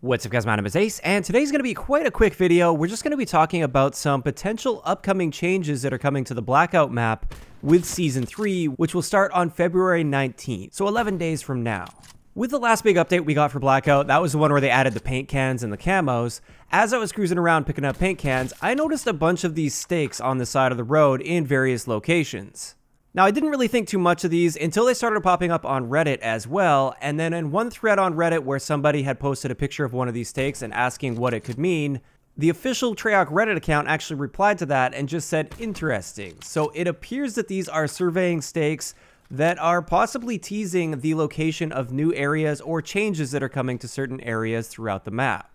What's up guys, my name is Ace, and today's going to be quite a quick video. We're just going to be talking about some potential upcoming changes that are coming to the Blackout map with Season 3, which will start on February 19th, so 11 days from now. With the last big update we got for Blackout, that was the one where they added the paint cans and the camos. As I was cruising around picking up paint cans, I noticed a bunch of these stakes on the side of the road in various locations. Now, I didn't really think too much of these until they started popping up on Reddit as well, and then in one thread on Reddit where somebody had posted a picture of one of these stakes and asking what it could mean, the official Treyarch Reddit account actually replied to that and just said, interesting. So it appears that these are surveying stakes that are possibly teasing the location of new areas or changes that are coming to certain areas throughout the map.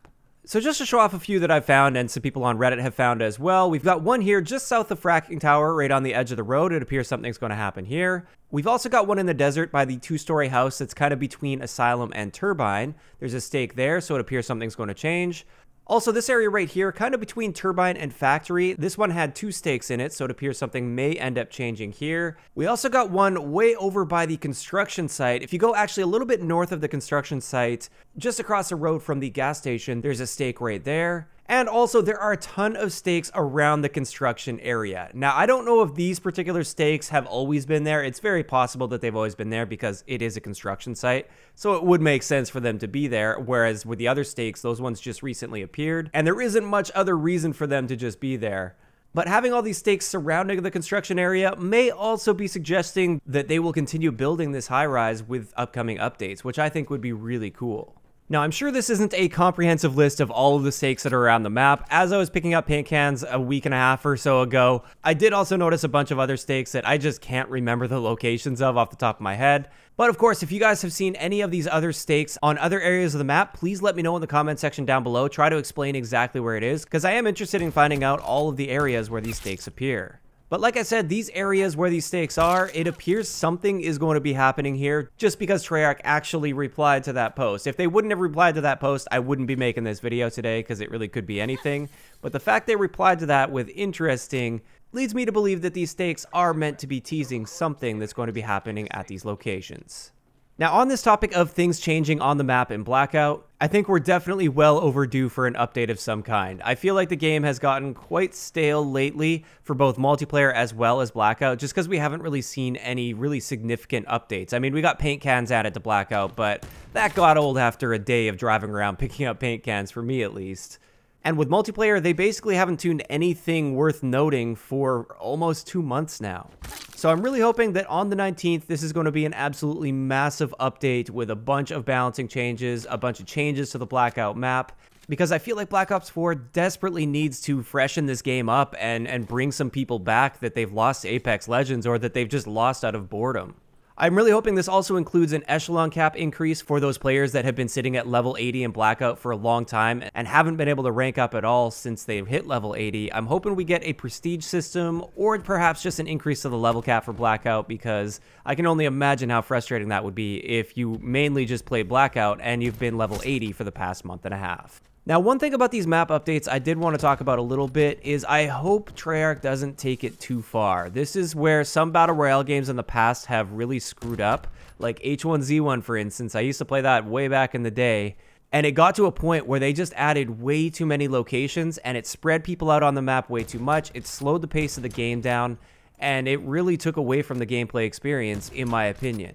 So just to show off a few that I've found and some people on Reddit have found as well, we've got one here just south of Fracking Tower, right on the edge of the road. It appears something's going to happen here. We've also got one in the desert by the two-story house that's kind of between Asylum and Turbine. There's a stake there, so it appears something's going to change. Also, this area right here, kind of between Turbine and Factory, this one had two stakes in it, so it appears something may end up changing here. We also got one way over by the construction site. If you go actually a little bit north of the construction site, just across the road from the gas station, there's a stake right there. And also, there are a ton of stakes around the construction area. Now, I don't know if these particular stakes have always been there. It's very possible that they've always been there because it is a construction site. So it would make sense for them to be there. Whereas with the other stakes, those ones just recently appeared. And there isn't much other reason for them to just be there. But having all these stakes surrounding the construction area may also be suggesting that they will continue building this high-rise with upcoming updates, which I think would be really cool. Now, I'm sure this isn't a comprehensive list of all of the stakes that are around the map. As I was picking up paint cans a week and a half or so ago, I did also notice a bunch of other stakes that I just can't remember the locations of off the top of my head. But of course, if you guys have seen any of these other stakes on other areas of the map, please let me know in the comment section down below. Try to explain exactly where it is, because I am interested in finding out all of the areas where these stakes appear. But like I said, these areas where these stakes are, it appears something is going to be happening here just because Treyarch actually replied to that post. If they wouldn't have replied to that post, I wouldn't be making this video today because it really could be anything. But the fact they replied to that with interesting leads me to believe that these stakes are meant to be teasing something that's going to be happening at these locations. Now, on this topic of things changing on the map in Blackout, I think we're definitely well overdue for an update of some kind. I feel like the game has gotten quite stale lately for both multiplayer as well as Blackout, just because we haven't really seen any really significant updates. I mean, we got paint cans added to Blackout, but that got old after a day of driving around picking up paint cans, for me at least. And with multiplayer, they basically haven't tuned anything worth noting for almost 2 months now. So I'm really hoping that on the 19th, this is going to be an absolutely massive update with a bunch of balancing changes, a bunch of changes to the Blackout map, because I feel like Black Ops 4 desperately needs to freshen this game up and bring some people back that they've lost to Apex Legends or that they've just lost out of boredom. I'm really hoping this also includes an echelon cap increase for those players that have been sitting at level 80 in Blackout for a long time and haven't been able to rank up at all since they've hit level 80. I'm hoping we get a prestige system or perhaps just an increase to the level cap for Blackout, because I can only imagine how frustrating that would be if you mainly just play Blackout and you've been level 80 for the past month and a half. Now, one thing about these map updates I did want to talk about a little bit is I hope Treyarch doesn't take it too far. This is where some Battle Royale games in the past have really screwed up, like H1Z1 for instance. I used to play that way back in the day, and it got to a point where they just added way too many locations and it spread people out on the map way too much. It slowed the pace of the game down, and it really took away from the gameplay experience, in my opinion.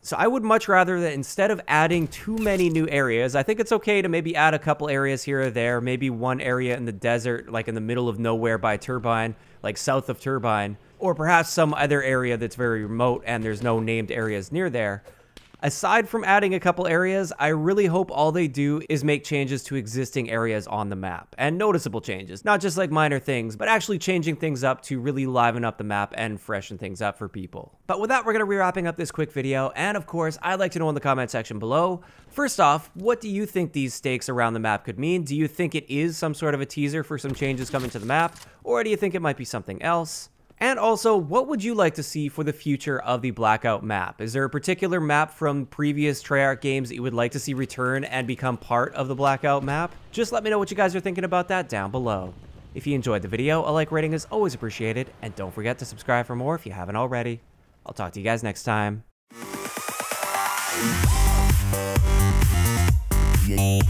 So I would much rather that instead of adding too many new areas, I think it's okay to maybe add a couple areas here or there, maybe one area in the desert, like in the middle of nowhere by Turbine, like south of Turbine, or perhaps some other area that's very remote and there's no named areas near there. Aside from adding a couple areas, I really hope all they do is make changes to existing areas on the map, and noticeable changes, not just like minor things, but actually changing things up to really liven up the map and freshen things up for people. But with that, we're going to be wrapping up this quick video, and of course, I'd like to know in the comment section below, first off, what do you think these stakes around the map could mean? Do you think it is some sort of a teaser for some changes coming to the map, or do you think it might be something else? And also, what would you like to see for the future of the Blackout map? Is there a particular map from previous Treyarch games that you would like to see return and become part of the Blackout map? Just let me know what you guys are thinking about that down below. If you enjoyed the video, a like rating is always appreciated, and don't forget to subscribe for more if you haven't already. I'll talk to you guys next time. Yeah.